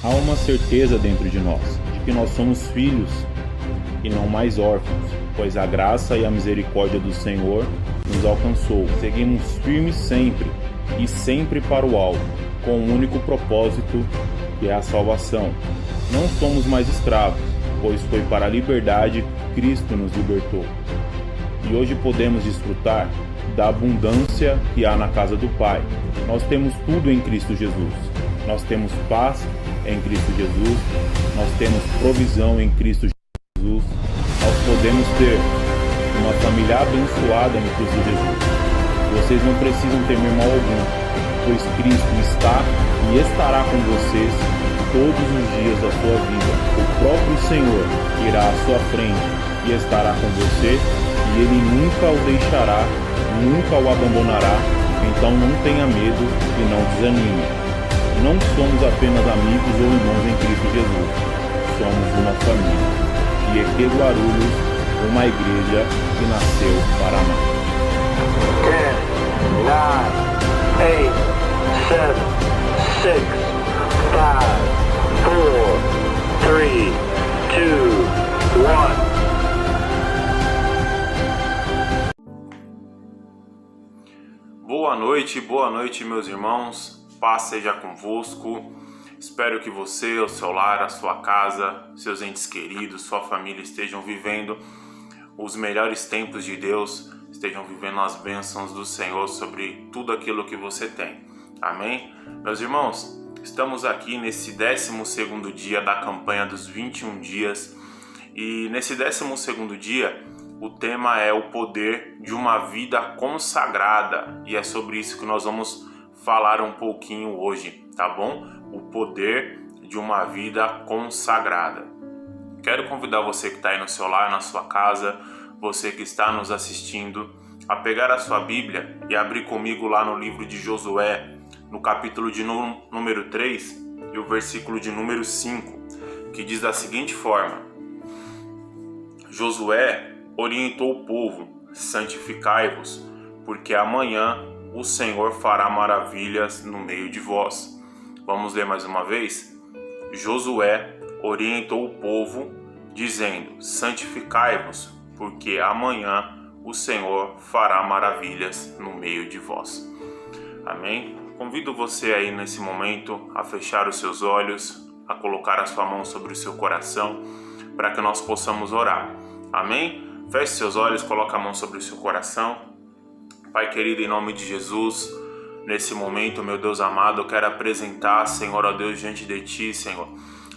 Há uma certeza dentro de nós, de que nós somos filhos e não mais órfãos, pois a graça e a misericórdia do Senhor nos alcançou. Seguimos firmes sempre e sempre para o alto, com um único propósito, que é a salvação. Não somos mais escravos, pois foi para a liberdade que Cristo nos libertou. E hoje podemos desfrutar da abundância que há na casa do Pai. Nós temos tudo em Cristo Jesus. Nós temos paz em Cristo Jesus. Nós temos provisão em Cristo Jesus. Nós podemos ter uma família abençoada em Cristo Jesus. Vocês não precisam temer mal algum, pois Cristo está e estará com vocês todos os dias da sua vida. O próprio Senhor irá à sua frente e estará com você, e Ele nunca o deixará, nunca o abandonará. Então não tenha medo e não desanime. Não somos apenas amigos ou irmãos em Cristo Jesus. Somos uma família. E EQ Guarulhos, uma igreja que nasceu para amar. 10, 9, 8, 7, 6, 5, 4, 3, 2, 1. Boa noite, meus irmãos. Paz seja convosco. Espero que você, o seu lar, a sua casa, seus entes queridos, sua família estejam vivendo os melhores tempos de Deus, estejam vivendo as bênçãos do Senhor sobre tudo aquilo que você tem. Amém? Meus irmãos, estamos aqui nesse 12º dia da campanha dos 21 dias, e nesse 12º dia o tema é o poder de uma vida consagrada, e é sobre isso que nós vamos falar um pouquinho hoje, tá bom? O poder de uma vida consagrada. Quero convidar você que está aí no seu lar, na sua casa, você que está nos assistindo, a pegar a sua Bíblia e abrir comigo lá no livro de Josué, no capítulo de número 3 e o versículo de número 5, que diz da seguinte forma: Josué orientou o povo: santificai-vos, porque amanhã o Senhor fará maravilhas no meio de vós. Vamos ler mais uma vez? Josué orientou o povo, dizendo: santificai-vos, porque amanhã o Senhor fará maravilhas no meio de vós. Amém? Convido você aí nesse momento a fechar os seus olhos, a colocar a sua mão sobre o seu coração, para que nós possamos orar. Amém? Feche seus olhos, coloque a mão sobre o seu coração. Pai querido, em nome de Jesus, nesse momento, meu Deus amado, eu quero apresentar, Senhor, ó Deus, diante de Ti, Senhor,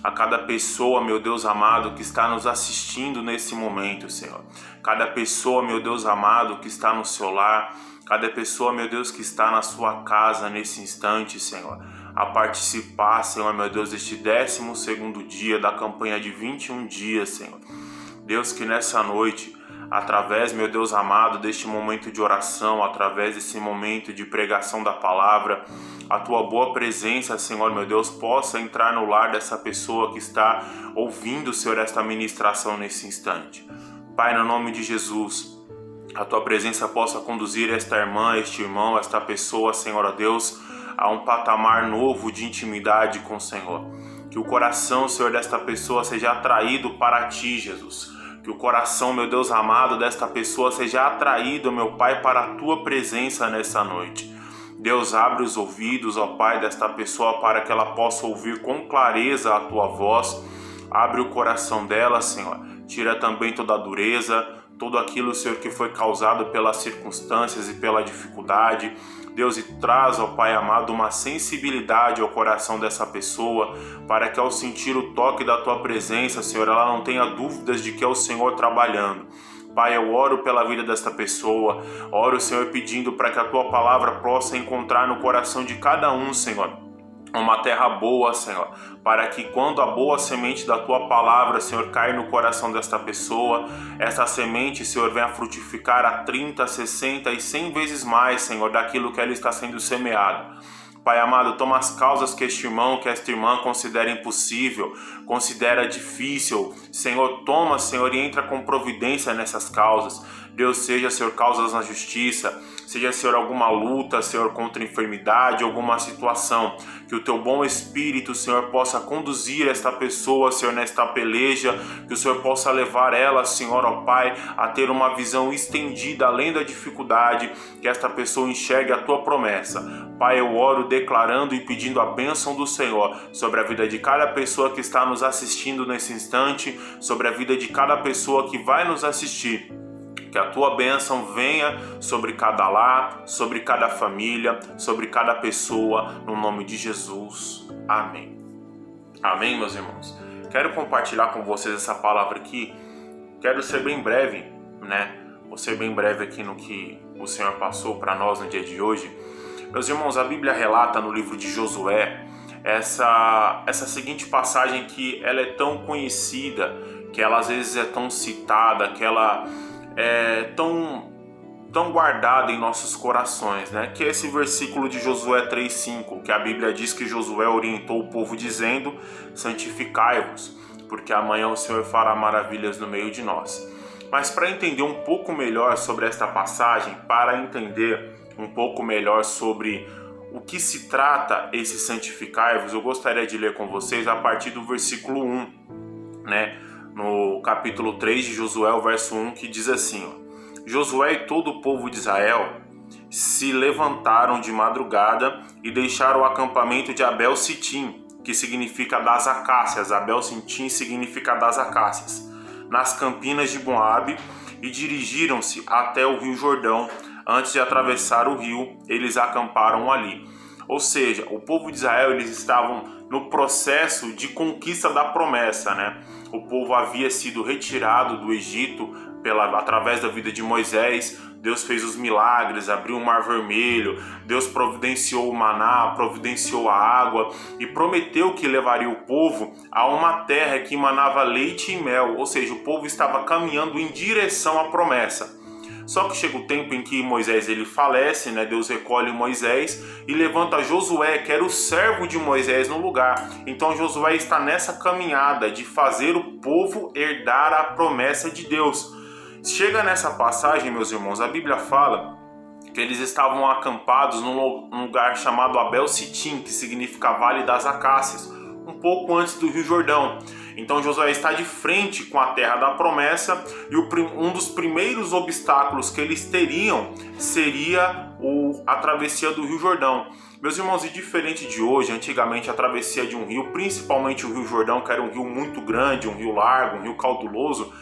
a cada pessoa, meu Deus amado, que está nos assistindo nesse momento, Senhor. Cada pessoa, meu Deus amado, que está no seu lar, cada pessoa, meu Deus, que está na sua casa nesse instante, Senhor, a participar, Senhor, meu Deus, deste 12º dia da campanha de 21 dias, Senhor. Deus, que nessa noite, através, meu Deus amado, deste momento de oração, através desse momento de pregação da palavra, a Tua boa presença, Senhor, meu Deus, possa entrar no lar dessa pessoa que está ouvindo, Senhor, esta ministração nesse instante. Pai, no nome de Jesus, a Tua presença possa conduzir esta irmã, este irmão, esta pessoa, Senhor, ó Deus, a um patamar novo de intimidade com o Senhor. Que o coração, Senhor, desta pessoa seja atraído para Ti, Jesus. Que o coração, meu Deus amado, desta pessoa seja atraído, meu Pai, para a Tua presença nessa noite. Deus, abre os ouvidos, ó Pai, desta pessoa para que ela possa ouvir com clareza a Tua voz. Abre o coração dela, Senhor. Tira também toda a dureza, tudo aquilo, Senhor, que foi causado pelas circunstâncias e pela dificuldade. Deus, e traz, ó Pai amado, uma sensibilidade ao coração dessa pessoa, para que ao sentir o toque da Tua presença, Senhor, ela não tenha dúvidas de que é o Senhor trabalhando. Pai, eu oro pela vida desta pessoa, oro, Senhor, pedindo para que a Tua palavra possa encontrar no coração de cada um, Senhor, uma terra boa, Senhor, para que quando a boa semente da Tua palavra, Senhor, cai no coração desta pessoa, essa semente, Senhor, venha frutificar a 30, 60 e 100 vezes mais, Senhor, daquilo que ela está sendo semeada. Pai amado, toma as causas que este irmão, que esta irmã considera impossível, considera difícil. Senhor, toma, Senhor, e entra com providência nessas causas. Deus, seja, Senhor, causas na justiça, seja, Senhor, alguma luta, Senhor, contra a enfermidade, alguma situação, que o teu bom Espírito, Senhor, possa conduzir esta pessoa, Senhor, nesta peleja, que o Senhor possa levar ela, Senhor, ó Pai, a ter uma visão estendida além da dificuldade, que esta pessoa enxergue a tua promessa. Pai, eu oro declarando e pedindo a bênção do Senhor sobre a vida de cada pessoa que está nos assistindo nesse instante, sobre a vida de cada pessoa que vai nos assistir. Que a tua bênção venha sobre cada lar, sobre cada família, sobre cada pessoa, no nome de Jesus. Amém. Amém, meus irmãos. Quero compartilhar com vocês essa palavra aqui. Quero ser bem breve, né? Vou ser bem breve aqui no que o Senhor passou para nós no dia de hoje. Meus irmãos, a Bíblia relata no livro de Josué essa seguinte passagem que ela é tão conhecida, que ela às vezes é tão citada, que ela é tão guardada em nossos corações, né? Que é esse versículo de Josué 3:5, que a Bíblia diz que Josué orientou o povo dizendo: santificai-vos, porque amanhã o Senhor fará maravilhas no meio de nós. Mas para entender um pouco melhor sobre esta passagem, para entender um pouco melhor sobre o que se trata esse santificai-vos, eu gostaria de ler com vocês a partir do versículo 1, né? No capítulo 3 de Josué, o verso 1, que diz assim, ó: Josué e todo o povo de Israel se levantaram de madrugada e deixaram o acampamento de Abel-Sitim, que significa das acácias. Abel-Sitim significa das acácias, nas campinas de Moabe, e dirigiram-se até o rio Jordão. Antes de atravessar o rio, eles acamparam ali. Ou seja, o povo de Israel, eles estavam no processo de conquista da promessa, né? O povo havia sido retirado do Egito através da vida de Moisés. Deus fez os milagres, abriu o Mar Vermelho, Deus providenciou o maná, providenciou a água e prometeu que levaria o povo a uma terra que emanava leite e mel, ou seja, o povo estava caminhando em direção à promessa. Só que chega o tempo em que Moisés ele falece, né? Deus recolhe Moisés e levanta Josué, que era o servo de Moisés, no lugar. Então Josué está nessa caminhada de fazer o povo herdar a promessa de Deus. Chega nessa passagem, meus irmãos, a Bíblia fala que eles estavam acampados num lugar chamado Abel-Sitim, que significa Vale das Acácias, um pouco antes do Rio Jordão. Então Josué está de frente com a terra da promessa e um dos primeiros obstáculos que eles teriam seria a travessia do Rio Jordão. Meus irmãos, e diferente de hoje, antigamente a travessia de um rio, principalmente o Rio Jordão, que era um rio muito grande, um rio largo, um rio caudaloso,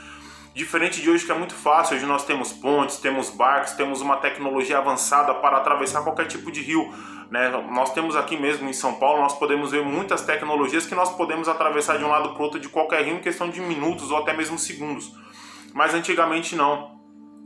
diferente de hoje, que é muito fácil. Hoje nós temos pontes, temos barcos, temos uma tecnologia avançada para atravessar qualquer tipo de rio, né? Nós temos aqui mesmo em São Paulo, nós podemos ver muitas tecnologias que nós podemos atravessar de um lado para o outro de qualquer rio em questão de minutos ou até mesmo segundos. Mas antigamente não.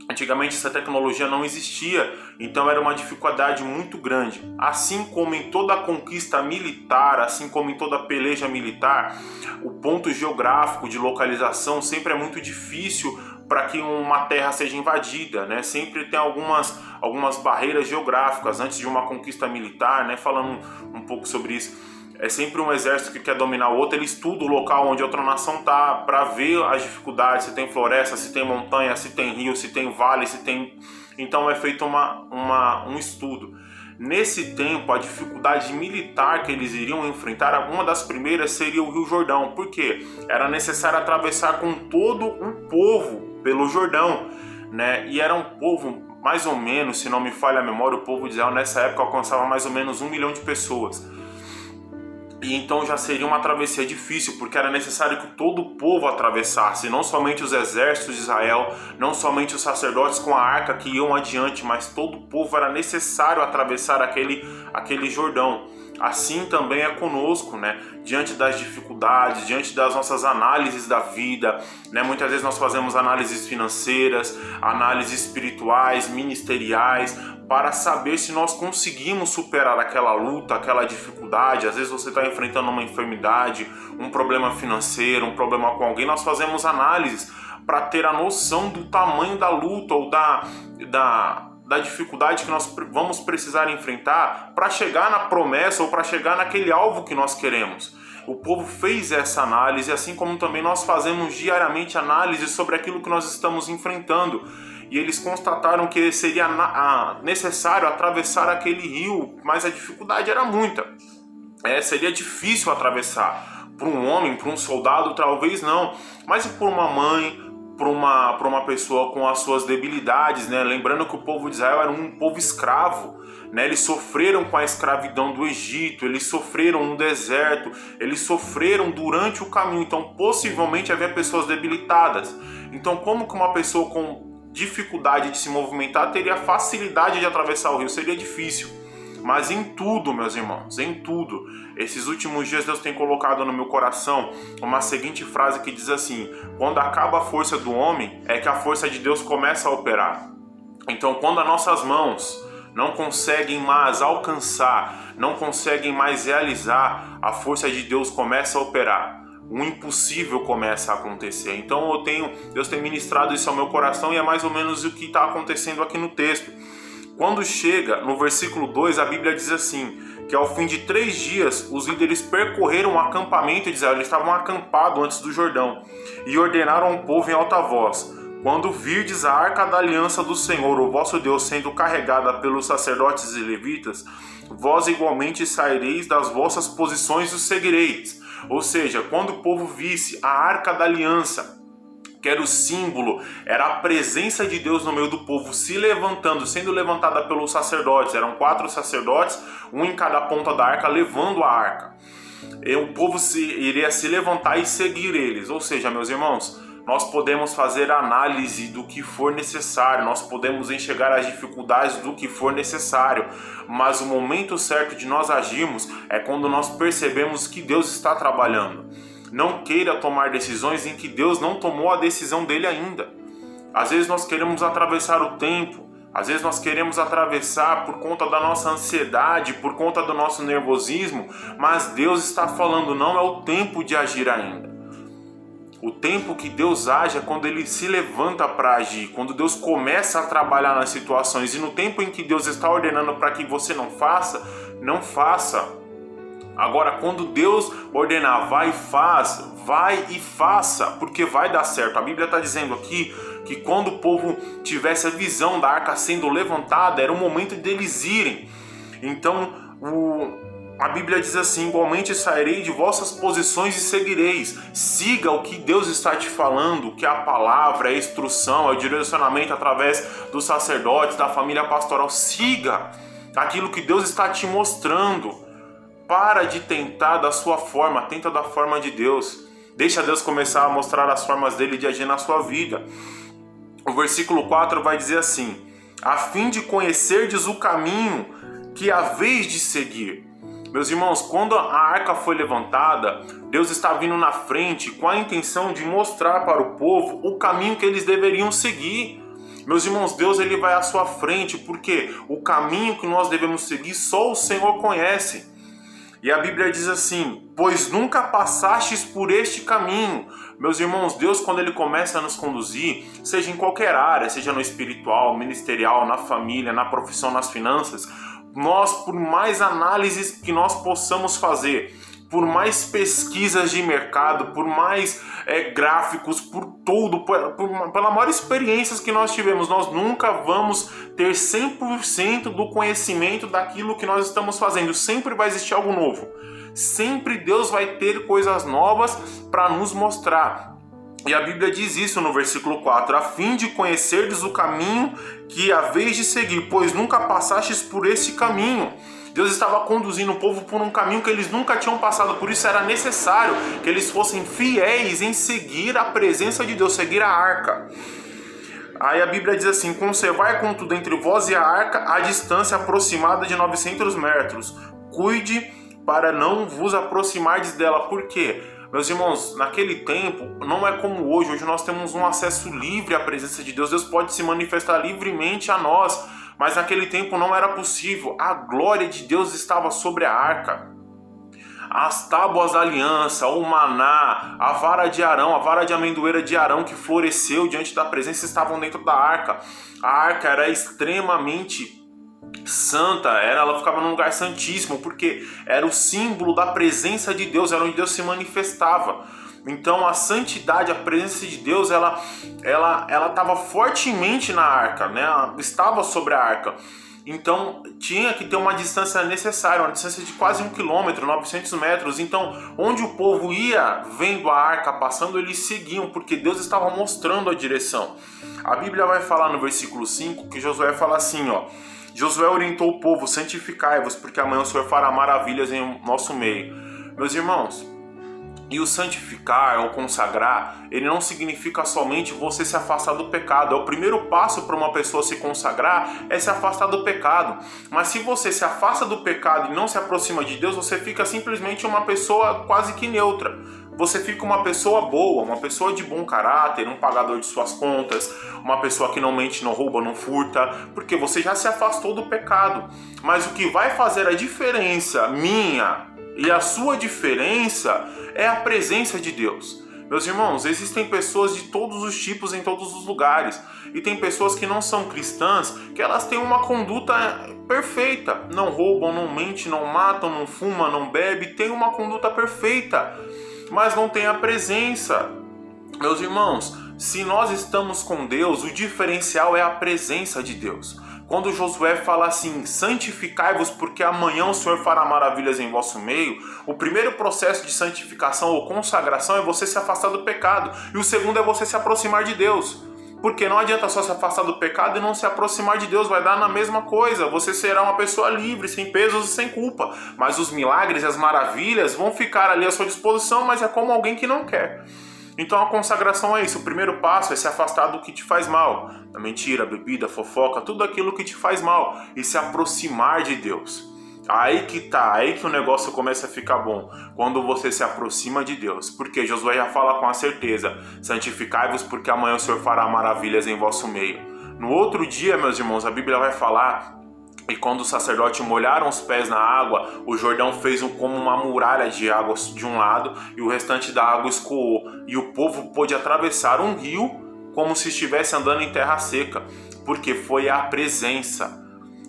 Antigamente essa tecnologia não existia, então era uma dificuldade muito grande. Assim como em toda a conquista militar, assim como em toda a peleja militar, o ponto geográfico de localização sempre é muito difícil para que uma terra seja invadida, né? Sempre tem algumas barreiras geográficas antes de uma conquista militar, né? Falando um pouco sobre isso. É sempre um exército que quer dominar o outro, ele estuda o local onde a outra nação está para ver as dificuldades, se tem floresta, se tem montanha, se tem rio, se tem vale, se tem... Então é feito um estudo. Nesse tempo, a dificuldade militar que eles iriam enfrentar, uma das primeiras seria o Rio Jordão. Por quê? Era necessário atravessar com todo um povo pelo Jordão, né? E era um povo, mais ou menos, se não me falha a memória, o povo de Israel nessa época alcançava mais ou menos 1 milhão de pessoas. E então já seria uma travessia difícil, porque era necessário que todo o povo atravessasse, não somente os exércitos de Israel, não somente os sacerdotes com a arca que iam adiante, mas todo o povo era necessário atravessar aquele Jordão. Assim também é conosco, né? Diante das dificuldades, diante das nossas análises da vida, né? Muitas vezes nós fazemos análises financeiras, análises espirituais, ministeriais, para saber se nós conseguimos superar aquela luta, aquela dificuldade. Às vezes você está enfrentando uma enfermidade, um problema financeiro, um problema com alguém. Nós fazemos análises para ter a noção do tamanho da luta ou da dificuldade que nós vamos precisar enfrentar para chegar na promessa ou para chegar naquele alvo que nós queremos. O povo fez essa análise, assim como também nós fazemos diariamente análise sobre aquilo que nós estamos enfrentando. e eles constataram que seria necessário atravessar aquele rio, mas a dificuldade era muita. Seria difícil atravessar. Para um homem, para um soldado, talvez não, mas por uma mãe, para uma pessoa com as suas debilidades, né? Lembrando que o povo de Israel era um povo escravo, né? Eles sofreram com a escravidão do Egito, eles sofreram no deserto, eles sofreram durante o caminho, então possivelmente havia pessoas debilitadas. Então como que uma pessoa com dificuldade de se movimentar teria facilidade de atravessar o rio? Seria difícil. Mas em tudo, meus irmãos, em tudo, esses últimos dias Deus tem colocado no meu coração uma seguinte frase que diz assim: quando acaba a força do homem, é que a força de Deus começa a operar. Então, quando as nossas mãos não conseguem mais alcançar, não conseguem mais realizar, a força de Deus começa a operar. O impossível começa a acontecer. Então Deus tem ministrado isso ao meu coração, e é mais ou menos o que está acontecendo aqui no texto. Quando chega no versículo 2, a Bíblia diz assim, que ao fim de 3 dias, os líderes percorreram o acampamento de Israel, eles estavam acampados antes do Jordão, e ordenaram ao povo em alta voz: quando virdes a arca da aliança do Senhor, o vosso Deus, sendo carregada pelos sacerdotes e levitas, vós igualmente saireis das vossas posições e os seguireis. Ou seja, quando o povo visse a arca da aliança, que era o símbolo, era a presença de Deus no meio do povo, se levantando, sendo levantada pelos sacerdotes. Eram 4 sacerdotes, um em cada ponta da arca, levando a arca. E o povo iria se levantar e seguir eles. Ou seja, meus irmãos, nós podemos fazer análise do que for necessário, nós podemos enxergar as dificuldades do que for necessário, mas o momento certo de nós agirmos é quando nós percebemos que Deus está trabalhando. Não queira tomar decisões em que Deus não tomou a decisão dele ainda. Às vezes nós queremos atravessar o tempo, às vezes nós queremos atravessar por conta da nossa ansiedade, por conta do nosso nervosismo, mas Deus está falando, não é o tempo de agir ainda. O tempo que Deus age é quando Ele se levanta para agir, quando Deus começa a trabalhar nas situações, e no tempo em que Deus está ordenando para que você não faça, não faça. Agora, quando Deus ordenar, vai e faça, porque vai dar certo. A Bíblia está dizendo aqui que quando o povo tivesse a visão da arca sendo levantada, era o momento deles irem. Então, a Bíblia diz assim: igualmente sairei de vossas posições e seguireis. Siga o que Deus está te falando, que é a palavra, é a instrução, é o direcionamento através dos sacerdotes, da família pastoral. Siga aquilo que Deus está te mostrando. Para de tentar da sua forma, tenta da forma de Deus. Deixa Deus começar a mostrar as formas dele de agir na sua vida. O versículo 4 vai dizer assim: a fim de conhecerdes o caminho que haveis de seguir. Meus irmãos, quando a arca foi levantada, Deus está vindo na frente com a intenção de mostrar para o povo o caminho que eles deveriam seguir. Meus irmãos, Deus ele vai à sua frente, porque o caminho que nós devemos seguir só o Senhor conhece. E a Bíblia diz assim: pois nunca passastes por este caminho. Meus irmãos, Deus, quando Ele começa a nos conduzir, seja em qualquer área, seja no espiritual, ministerial, na família, na profissão, nas finanças, nós, por mais análises que nós possamos fazer, por mais pesquisas de mercado, por mais gráficos, por tudo, pela maior experiências que nós tivemos, nós nunca vamos ter 100% do conhecimento daquilo que nós estamos fazendo. Sempre vai existir algo novo. Sempre Deus vai ter coisas novas para nos mostrar. E a Bíblia diz isso no versículo 4: a fim de conhecerdes o caminho que haveis de seguir, pois nunca passastes por esse caminho. Deus estava conduzindo o povo por um caminho que eles nunca tinham passado, por isso era necessário que eles fossem fiéis em seguir a presença de Deus, seguir a arca. Aí a Bíblia diz assim: conservai contudo entre vós e a arca a distância aproximada de 900 metros. Cuide para não vos aproximardes dela. Por quê? Meus irmãos, naquele tempo, não é como hoje. Hoje nós temos um acesso livre à presença de Deus. Deus pode se manifestar livremente a nós. Mas naquele tempo não era possível. A glória de Deus estava sobre a arca. As tábuas da aliança, o maná, a vara de Arão, a vara de amendoeira de Arão que floresceu diante da presença estavam dentro da arca. A arca era extremamente santa, ela ficava num lugar santíssimo, porque era o símbolo da presença de Deus, era onde Deus se manifestava. Então a santidade, a presença de Deus, ela estava fortemente na arca, né? Estava sobre a arca. Então tinha que ter uma distância necessária, uma distância de quase 1 quilômetro, 900 metros. Então onde o povo ia vendo a arca passando, eles seguiam, porque Deus estava mostrando a direção. A Bíblia vai falar no versículo 5 que Josué fala assim, ó: Josué orientou o povo: santificai-vos, porque amanhã o Senhor fará maravilhas em nosso meio. Meus irmãos, e o santificar ou consagrar, ele não significa somente você se afastar do pecado. É o primeiro passo para uma pessoa se consagrar, é se afastar do pecado. Mas se você se afasta do pecado e não se aproxima de Deus, você fica simplesmente uma pessoa quase que neutra. Você fica uma pessoa boa, uma pessoa de bom caráter, um pagador de suas contas, uma pessoa que não mente, não rouba, não furta, porque você já se afastou do pecado. Mas o que vai fazer a diferença minha e a sua diferença é a presença de Deus. Meus irmãos, existem pessoas de todos os tipos em todos os lugares. E tem pessoas que não são cristãs, que elas têm uma conduta perfeita. Não roubam, não mentem, não matam, não fumam, não bebem. Tem uma conduta perfeita, mas não tem a presença. Meus irmãos, se nós estamos com Deus, o diferencial é a presença de Deus. Quando Josué fala assim: santificai-vos, porque amanhã o Senhor fará maravilhas em vosso meio, o primeiro processo de santificação ou consagração é você se afastar do pecado, e o segundo é você se aproximar de Deus. Porque não adianta só se afastar do pecado e não se aproximar de Deus, vai dar na mesma coisa. Você será uma pessoa livre, sem pesos e sem culpa, mas os milagres e as maravilhas vão ficar ali à sua disposição, mas é como alguém que não quer. Então a consagração é isso. O primeiro passo é se afastar do que te faz mal, da mentira, bebida, fofoca, tudo aquilo que te faz mal, e se aproximar de Deus. Aí que o negócio começa a ficar bom, quando você se aproxima de Deus. Porque Josué já fala com a certeza: santificai-vos, porque amanhã o Senhor fará maravilhas em vosso meio. No outro dia, meus irmãos, a Bíblia vai falar: e quando os sacerdotes molharam os pés na água, o Jordão fez como uma muralha de água de um lado, e o restante da água escoou, e o povo pôde atravessar um rio como se estivesse andando em terra seca, porque foi a presença.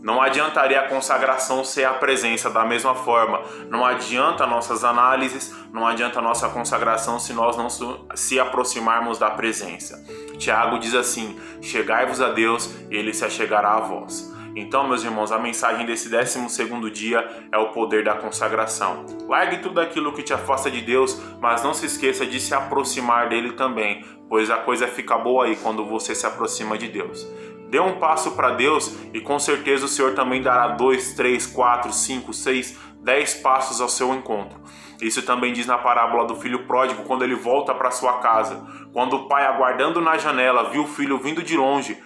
Não adiantaria a consagração ser a presença da mesma forma. Não adianta nossas análises, não adianta a nossa consagração se nós não se aproximarmos da presença. Tiago diz assim: chegai-vos a Deus e Ele se achegará a vós. Então, meus irmãos, a mensagem desse 12º dia é o poder da consagração. Largue tudo aquilo que te afasta de Deus, mas não se esqueça de se aproximar dele também, pois a coisa fica boa aí quando você se aproxima de Deus. Dê um passo para Deus e com certeza o Senhor também dará 2, 3, 4, 5, 6, 10 passos ao seu encontro. Isso também diz na parábola do filho pródigo, quando ele volta para sua casa. Quando o pai, aguardando na janela, viu o filho vindo de longe,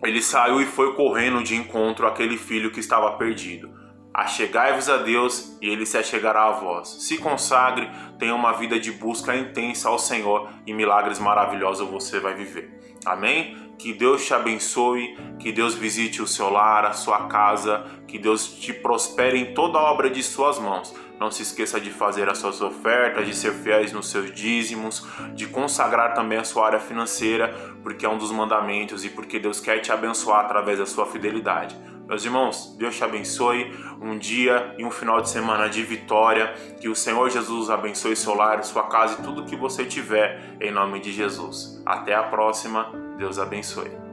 ele saiu e foi correndo de encontro àquele filho que estava perdido. Achegai-vos a Deus e Ele se achegará a vós. Se consagre, tenha uma vida de busca intensa ao Senhor e milagres maravilhosos você vai viver. Amém? Que Deus te abençoe, que Deus visite o seu lar, a sua casa, que Deus te prospere em toda a obra de suas mãos. Não se esqueça de fazer as suas ofertas, de ser fiéis nos seus dízimos, de consagrar também a sua área financeira, porque é um dos mandamentos e porque Deus quer te abençoar através da sua fidelidade. Meus irmãos, Deus te abençoe, um dia e um final de semana de vitória, que o Senhor Jesus abençoe seu lar, sua casa e tudo que você tiver, em nome de Jesus. Até a próxima, Deus abençoe.